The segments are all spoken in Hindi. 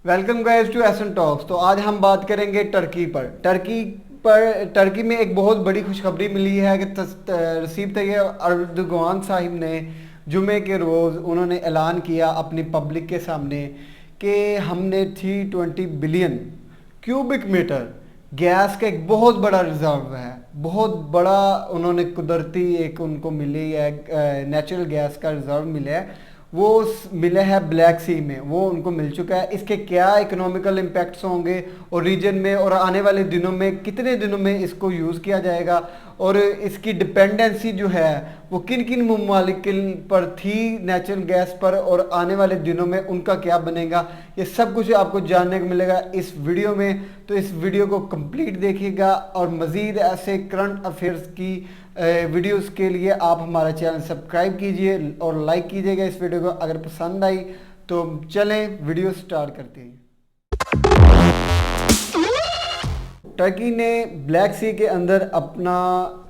वेलकम गाइस टू एसन टॉक्स। तो आज हम बात करेंगे टर्की पर। टर्की में एक बहुत बड़ी खुशखबरी मिली है कि रसीब तैयब अर्दोगान साहिब ने जुमे के रोज़ उन्होंने ऐलान किया अपनी पब्लिक के सामने कि हमने 320 बिलियन क्यूबिक मीटर गैस का एक बहुत बड़ा रिजर्व है। बहुत बड़ा उन्होंने कुदरती एक उनको मिली है, नेचुरल गैस का रिजर्व मिला है। वो मिले है ब्लैक सी में, वो उनको मिल चुका है। इसके क्या इकोनॉमिकल इम्पैक्ट्स होंगे और रीजन में और आने वाले दिनों में कितने दिनों में इसको यूज़ किया जाएगा और इसकी डिपेंडेंसी जो है वो किन किन ममालिक पर थी नेचुरल गैस पर और आने वाले दिनों में उनका क्या बनेगा, ये सब कुछ आपको जानने को मिलेगा इस वीडियो में। तो इस वीडियो को कंप्लीट देखिएगा और मज़ीद ऐसे करंट अफेयर्स की वीडियोस के लिए आप हमारा चैनल सब्सक्राइब कीजिए और लाइक कीजिएगा इस वीडियो को अगर पसंद आई। तो चलें वीडियो स्टार्ट करते हैं। टर्की ने ब्लैक सी के अंदर अपना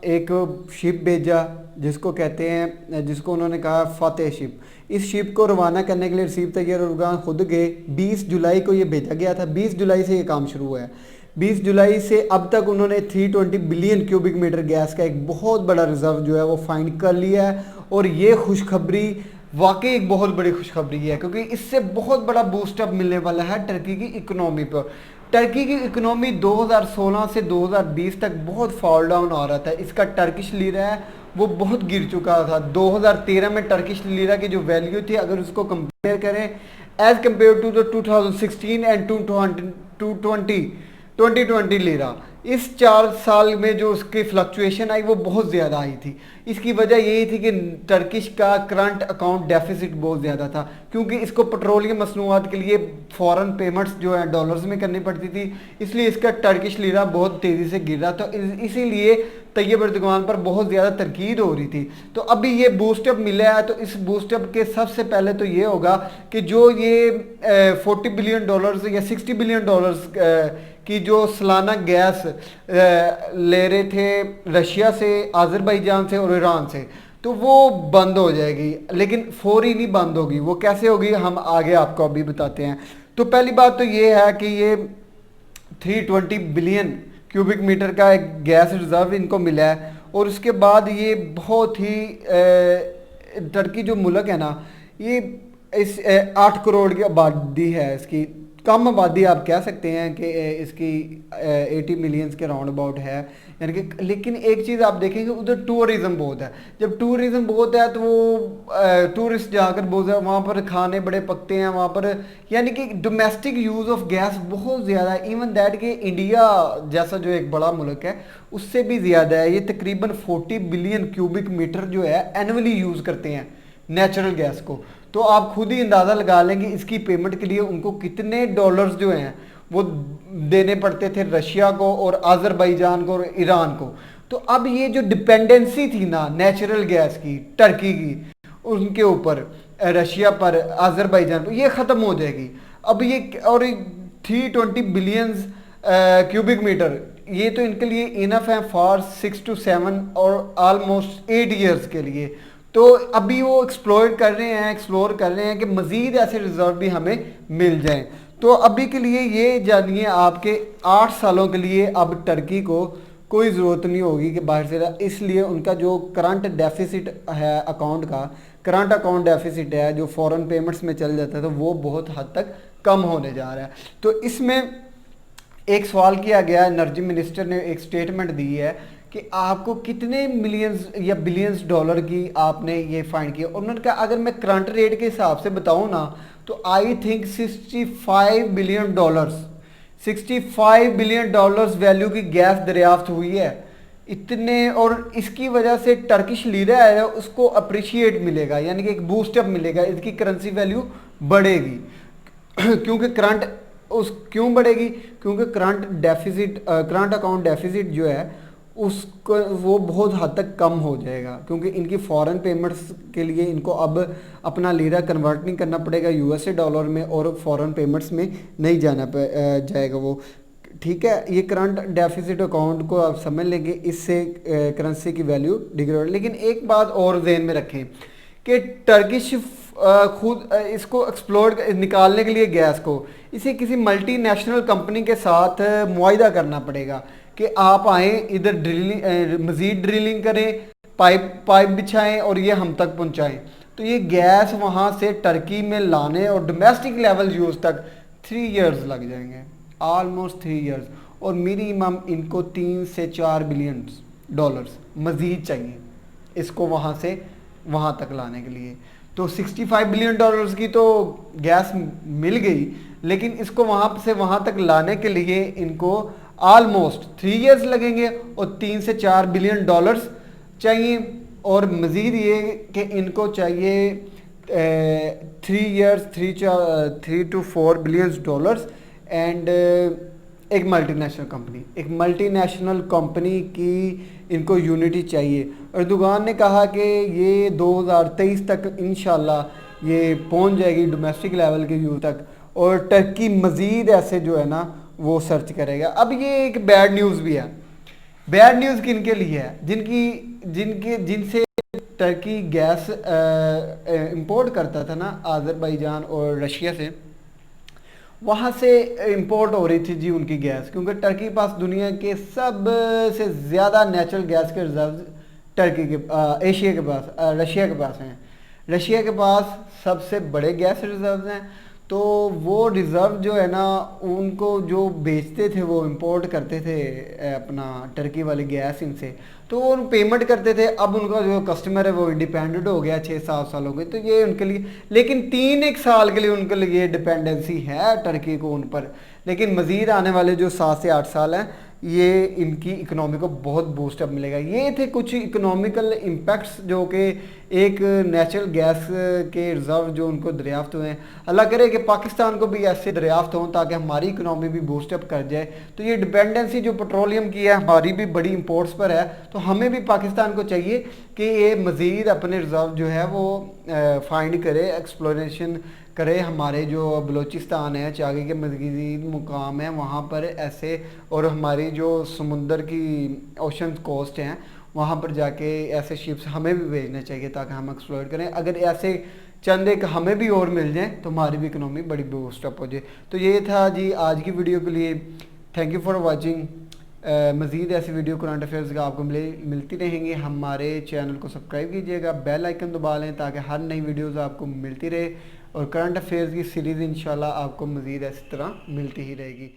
एक शिप भेजा जिसको कहते हैं, जिसको उन्होंने कहा फतेह शिप। इस शिप को रवाना करने के लिए रसीब तैयब अर्दोगान खुद गए। 20 जुलाई को ये भेजा गया था। 20 जुलाई से ये काम शुरू हुआ है। 20 जुलाई से अब तक उन्होंने 320 बिलियन क्यूबिक मीटर गैस का एक बहुत बड़ा रिजर्व जो है वो फाइंड कर लिया है। और ये खुशखबरी वाकई एक बहुत बड़ी खुशखबरी है क्योंकि इससे बहुत बड़ा बूस्टअप मिलने वाला है टर्की की इकोनॉमी पर। टर्की की इकोनॉमी 2016 से 2020 तक बहुत फॉल डाउन आ रहा था। इसका टर्किश लीरा है वो बहुत गिर चुका था। 2013 में टर्किश लीरा की जो वैल्यू थी अगर उसको कंपेयर करें as compared to the 2016 and 2020 lira, इस 4 साल में जो उसकी फ्लक्चुएशन आई वो बहुत ज़्यादा आई थी। इसकी वजह यही थी कि टर्किश का करंट अकाउंट डेफिसिट बहुत ज़्यादा था क्योंकि इसको पेट्रोलियम मसनूआत के लिए फ़ॉरेन पेमेंट्स जो है डॉलर्स में करनी पड़ती थी, इसलिए इसका टर्किश लीरा बहुत तेज़ी से गिर रहा था। इसीलिए तैयब अर्दोगान पर बहुत ज़्यादा तनकीद हो रही थी। तो अभी ये बूस्टअप मिला है। तो इस बूस्टअप के सबसे पहले तो ये होगा कि जो ये $40 बिलियन या $60 बिलियन की जो सालाना गैस ले रहे थे रशिया से, अज़रबैजान से और ईरान से, तो वो बंद हो जाएगी। लेकिन फौरी नहीं बंद होगी। वो कैसे होगी हम आगे आपको अभी बताते हैं। तो पहली बात तो ये है कि ये 320 बिलियन क्यूबिक मीटर का एक गैस रिजर्व इनको मिला है। और उसके बाद ये बहुत ही टर्की जो मुल्क है ना, ये इस 8 करोड़ की आबादी है। इसकी कम आबादी आप कह सकते हैं कि इसकी 80 मिलियंस के राउंड अबाउट है, यानी कि। लेकिन एक चीज़ आप देखेंगे उधर टूरिज़्म बहुत है। जब टूरिज़्म बहुत है तो वो टूरिस्ट जाकर बहुत है, वहाँ पर खाने बड़े पकते हैं वहाँ पर, यानी कि डोमेस्टिक यूज़ ऑफ गैस बहुत ज़्यादा है। इवन दैट कि इंडिया जैसा जो एक बड़ा मुल्क है उससे भी ज़्यादा है। ये तकरीबन 40 बिलियन क्यूबिक मीटर जो है एनुअली यूज़ करते हैं नेचुरल गैस को। तो आप खुद ही अंदाज़ा लगा लेंगे इसकी पेमेंट के लिए उनको कितने डॉलर्स जो हैं वो देने पड़ते थे रशिया को और अज़रबैजान को और ईरान को। तो अब ये जो डिपेंडेंसी थी ना नेचुरल गैस की टर्की की उनके ऊपर, रशिया पर, अज़रबैजान पर, ये ख़त्म हो जाएगी। अब ये और 320 बिलियंस क्यूबिक मीटर ये तो इनके लिए इनफ है फॉर 6 to 7 और ऑलमोस्ट 8 ईयर्स के लिए। तो अभी वो एक्सप्लोर कर रहे हैं कि मज़ीद ऐसे रिजर्व भी हमें मिल जाएं। तो अभी के लिए ये जानिए आपके 8 सालों के लिए अब टर्की को कोई ज़रूरत नहीं होगी कि बाहर से, इसलिए उनका जो करंट डेफिसिट है अकाउंट का, करंट अकाउंट डेफिसिट है जो फॉरेन पेमेंट्स में चल जाता है, तो वो बहुत हद तक कम होने जा रहा है। तो इसमें एक सवाल किया गया, एनर्जी मिनिस्टर ने एक स्टेटमेंट दी है कि आपको कितने मिलियंस या बिलियंस डॉलर की आपने ये फाइंड किया। और उन्होंने कहा अगर मैं करंट रेट के हिसाब से बताऊं ना तो I think 65 billion dollars 65 billion dollars value की गैस दरियाफ्त हुई है इतने। और इसकी वजह से टर्किश लीरा है उसको अप्रिशिएट मिलेगा, यानी कि एक बूस्टअप मिलेगा, इसकी करेंसी वैल्यू बढ़ेगी। क्योंकि क्यों बढ़ेगी? क्योंकि करंट अकाउंट डेफिसिट जो है उसको वो बहुत हद तक कम हो जाएगा क्योंकि इनकी फॉरेन पेमेंट्स के लिए इनको अब अपना लीरा कन्वर्ट नहीं करना पड़ेगा यूएसए डॉलर में और फॉरेन पेमेंट्स में नहीं जाएगा वो। ठीक है, ये करंट डेफिसिट अकाउंट को आप समझ लेंगे, इससे करेंसी की वैल्यू डिग्रेड। लेकिन एक बात और जहन में रखें कि टर्किश खुद इसको एक्सप्लोर निकालने के लिए गैस को इसे किसी मल्टीनेशनल कंपनी के साथ मुआहिदा करना पड़ेगा कि आप आएँ इधर ड्रिलिंग मज़ीद ड्रिलिंग करें, पाइप बिछाएं और ये हम तक पहुंचाएं। तो ये गैस वहाँ से टर्की में लाने और डोमेस्टिक लेवल यूज़ तक 3 इयर्स लग जाएंगे, ऑलमोस्ट 3 इयर्स। और मिनिमम इनको 3 से 4 बिलियन डॉलर्स मज़ीद चाहिए इसको वहाँ से वहाँ तक लाने के लिए। तो 65 बिलियन डॉलर्स की तो गैस मिल गई, लेकिन इसको वहाँ से वहाँ तक लाने के लिए इनको ऑलमोस्ट 3 इयर्स लगेंगे और 3 से 4 बिलियन डॉलर्स चाहिए। और मज़ीद ये कि इनको चाहिए 3 years 3 to 4 billion dollars and एक मल्टीनेशनल कंपनी की इनको यूनिटी चाहिए। अर्दोगान ने कहा कि ये 2023 तक इंशाल्लाह ये पहुंच जाएगी डोमेस्टिक लेवल के यूज तक, और टर्की मज़ीद ऐसे जो है ना वो सर्च करेगा। अब ये एक बैड न्यूज़ भी है। बैड न्यूज़ किन के लिए है? जिनसे टर्की गैस इंपोर्ट करता था ना, आज़रबाईजान और रशिया से, वहाँ से इंपोर्ट हो रही थी जी उनकी गैस, क्योंकि टर्की के पास दुनिया के सबसे ज़्यादा नेचुरल गैस के रिजर्व टर्की के एशिया के पास रशिया के पास हैं। रशिया के पास सबसे बड़े गैस रिजर्व हैं। तो वो रिज़र्व जो है ना उनको जो बेचते थे वो इंपोर्ट करते थे अपना टर्की वाली गैस इनसे, तो वो पेमेंट करते थे। अब उनका जो कस्टमर है वो इंडिपेंडेंट हो गया, 6-7 साल हो गए। तो ये उनके लिए, लेकिन 3-1 साल के लिए उनके लिए डिपेंडेंसी है टर्की को उन पर, लेकिन मज़ीद आने वाले जो 7 से 8 साल हैं ये इनकी इकनॉमी को बहुत बूस्टअप मिलेगा। ये थे कुछ इकोनॉमिकल इम्पैक्ट्स जो कि एक नेचुरल गैस के रिज़र्व जो उनको दरियाफ्त हुए हैं। अल्लाह करे कि पाकिस्तान को भी ऐसे दरियाफ्त हों ताकि हमारी इकनॉमी भी बूस्टअप कर जाए। तो ये डिपेंडेंसी जो पेट्रोलियम की है हमारी भी बड़ी इंपोर्ट्स पर है, तो हमें भी पाकिस्तान को चाहिए कि ये मज़ीद अपने रिज़र्व जो है वो फाइंड करे, एक्सप्लोरेशन करे। हमारे जो बलूचिस्तान है, चागे के मज़ीद मुकाम है वहाँ पर ऐसे, और हमारी जो समुंदर की ओशन कोस्ट हैं वहाँ पर जाके ऐसे शिप्स हमें भी भेजने चाहिए ताकि हम एक्सप्लोर करें। अगर ऐसे चंद एक हमें भी और मिल जाएँ तो हमारी भी इकनॉमी बड़ी बूस्टअप हो जाए। तो ये था जी आज की वीडियो के लिए। Thank you for watching. मज़ीद ऐसी वीडियो करंट अफेयर्स का आपको मिलती रहेंगी। हमारे चैनल को सब्सक्राइब कीजिएगा, बेल आइकन दबा लें ताकि हर नई वीडियोज़ आपको मिलती रहे, और करंट अफेयर्स की सीरीज़ इंशाल्लाह आपको मज़ीद इस तरह मिलती ही रहेगी।